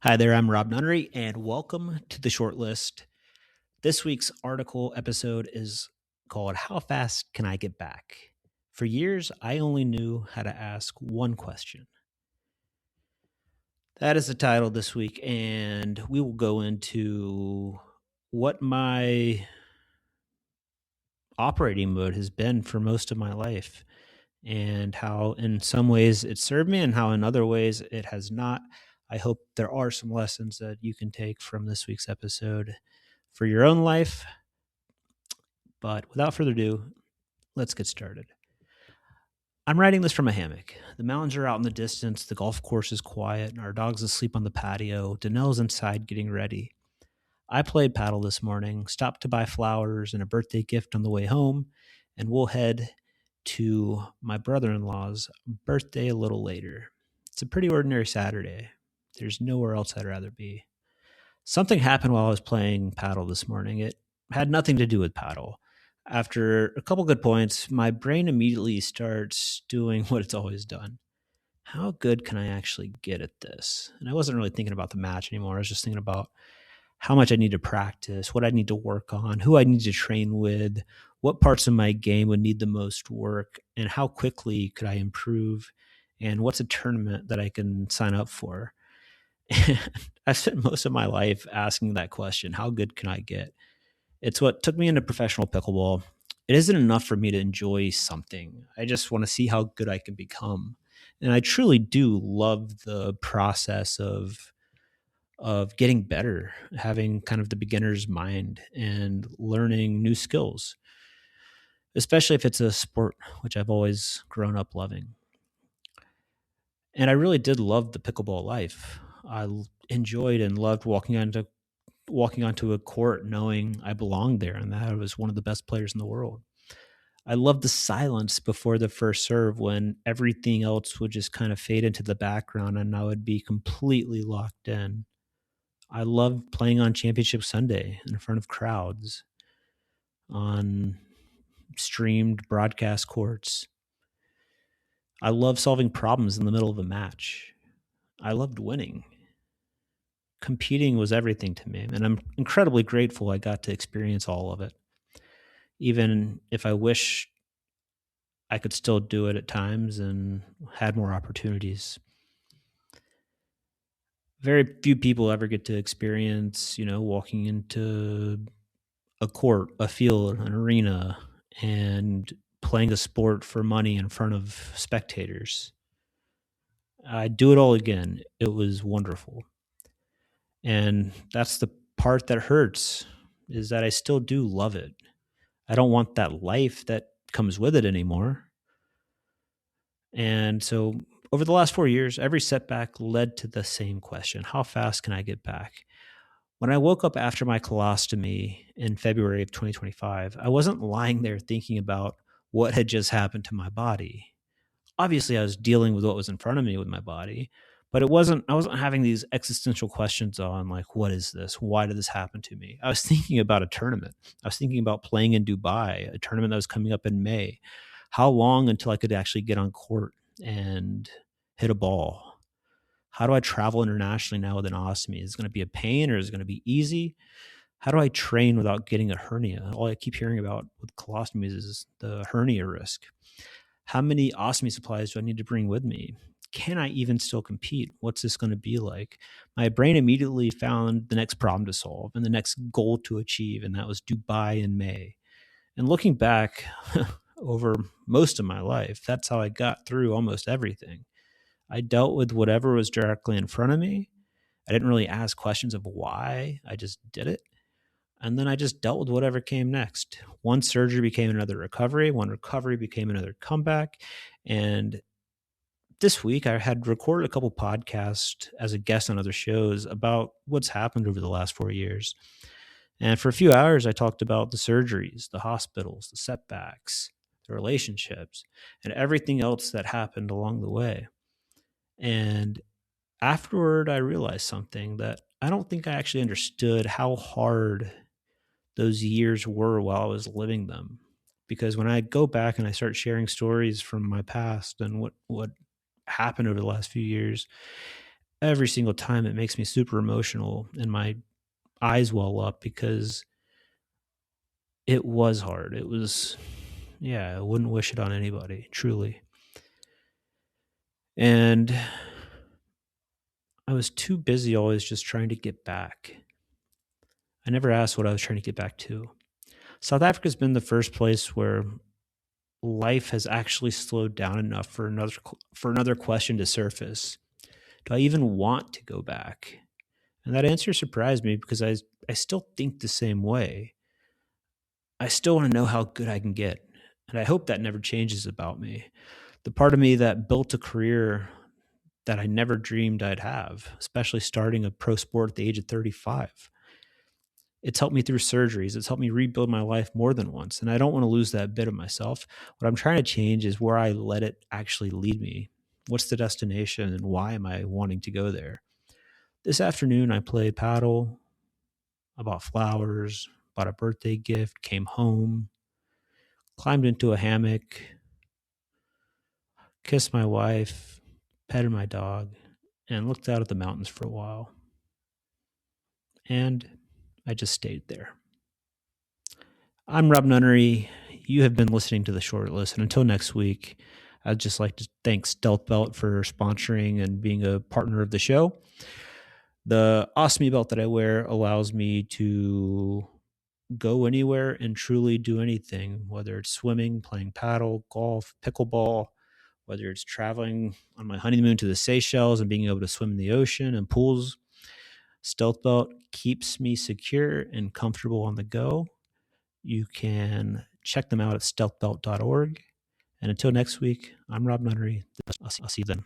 Hi there, I'm Rob Nunnery, and welcome to the short list. This week's article episode is called How Fast Can I Get Back? For years, I only knew how to ask one question. That is the title this week, and we will go into what my operating mode has been for most of my life and how, in some ways, it served me and how, in other ways, it has not. I hope there are some lessons that you can take from this week's episode for your own life. But without further ado, let's get started. I'm writing this from a hammock. The mountains are out in the distance, the golf course is quiet, and our dog's asleep on the patio. Danelle's inside getting ready. I played paddle this morning, stopped to buy flowers and a birthday gift on the way home, and we'll head to my brother-in-law's birthday a little later. It's a pretty ordinary Saturday. There's nowhere else I'd rather be. Something happened while I was playing paddle this morning. It had nothing to do with paddle. After a couple good points, my brain immediately starts doing what it's always done. How good can I actually get at this? And I wasn't really thinking about the match anymore. I was just thinking about how much I need to practice, what I need to work on, who I need to train with, what parts of my game would need the most work, and how quickly could I improve, and what's a tournament that I can sign up for. And I've spent most of my life asking that question, how good can I get? It's what took me into professional pickleball. It isn't enough for me to enjoy something. I just want to see how good I can become. And I truly do love the process of getting better, having kind of the beginner's mind and learning new skills, especially if it's a sport, which I've always grown up loving. And I really did love the pickleball life. I enjoyed and loved walking onto a court knowing I belonged there and that I was one of the best players in the world. I loved the silence before the first serve when everything else would just kind of fade into the background and I would be completely locked in. I loved playing on Championship Sunday in front of crowds on streamed broadcast courts. I loved solving problems in the middle of a match. I loved winning. Competing was everything to me, and I'm incredibly grateful I got to experience all of it. Even if I wish I could still do it at times and had more opportunities. Very few people ever get to experience, walking into a court, a field, an arena, and playing a sport for money in front of spectators. I'd do it all again. It was wonderful. And that's the part that hurts, is that I still do love it. I don't want that life that comes with it anymore. And so over the last 4 years, every setback led to the same question: how fast can I get back? When I woke up after my colostomy in February of 2025, I wasn't lying there thinking about what had just happened to my body. Obviously, I was dealing with what was in front of me with my body, but I wasn't having these existential questions on, like, what is this? Why did this happen to me? I was thinking about a tournament. I was thinking about playing in Dubai, a tournament that was coming up in May. How long until I could actually get on court and hit a ball? How do I travel internationally now with an ostomy? Is it going to be a pain or is it going to be easy? How do I train without getting a hernia? All I keep hearing about with colostomies is the hernia risk. How many ostomy supplies do I need to bring with me? Can I even still compete? What's this going to be like? My brain immediately found the next problem to solve and the next goal to achieve, and that was Dubai in May. And looking back over most of my life, that's how I got through almost everything. I dealt with whatever was directly in front of me. I didn't really ask questions of why. I just did it. And then I just dealt with whatever came next. One surgery became another recovery. One recovery became another comeback. And this week I had recorded a couple podcasts as a guest on other shows about what's happened over the last 4 years. And for a few hours, I talked about the surgeries, the hospitals, the setbacks, the relationships, and everything else that happened along the way. And afterward, I realized something, that I don't think I actually understood how hard those years were while I was living them. Because when I go back and I start sharing stories from my past and what happened over the last few years, every single time it makes me super emotional and my eyes well up because it was hard. It was, yeah, I wouldn't wish it on anybody, truly. And I was too busy always just trying to get back. I never asked what I was trying to get back to. South Africa's been the first place where life has actually slowed down enough for another question to surface. Do I even want to go back? And that answer surprised me because I still think the same way. I still want to know how good I can get. And I hope that never changes about me. The part of me that built a career that I never dreamed I'd have, especially starting a pro sport at the age of 35. It's helped me through surgeries. It's helped me rebuild my life more than once. And I don't want to lose that bit of myself. What I'm trying to change is where I let it actually lead me. What's the destination and why am I wanting to go there? This afternoon, I played paddle. I bought flowers, bought a birthday gift, came home, climbed into a hammock, kissed my wife, petted my dog, and looked out at the mountains for a while. And I just stayed there. I'm Rob Nunnery. You have been listening to The Short List. And until next week, I'd just like to thank Stealth Belt for sponsoring and being a partner of the show. The Osmi belt that I wear allows me to go anywhere and truly do anything, whether it's swimming, playing paddle, golf, pickleball, whether it's traveling on my honeymoon to the Seychelles and being able to swim in the ocean and pools. Stealth Belt keeps me secure and comfortable on the go. You can check them out at stealthbelt.org. And until next week, I'm Rob Nunnery. I'll see you then.